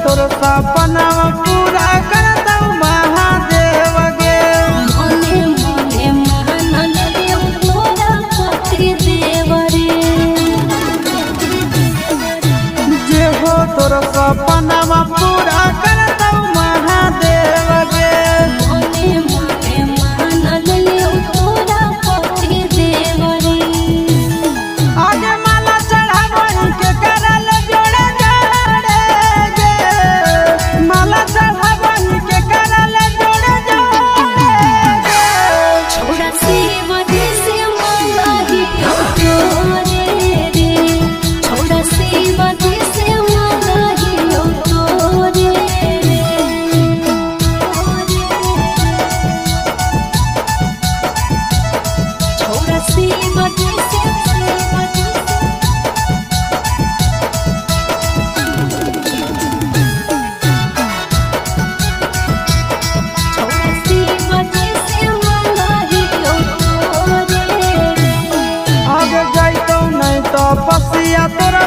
तोर सपना पूरा कर दऊ महादेव गे मने मने मान देव तोरा पति देव रे जे हो तोर सपना पूरा कर दऊ महादेव गे मने मने मान देव तोरा पति देव रे आगे माला चढ़ावई के करल जोड़े जोड़े गे माला चढ़ावई के करल जोड़े जोड़े गे छोड़ा शिव जी से मंगाही तोरे रे छोड़ा शिव जी से मंगाही तोरे रे छोड़ा शिव जी से आगे जाइतो नहीं तो पसिया तोरा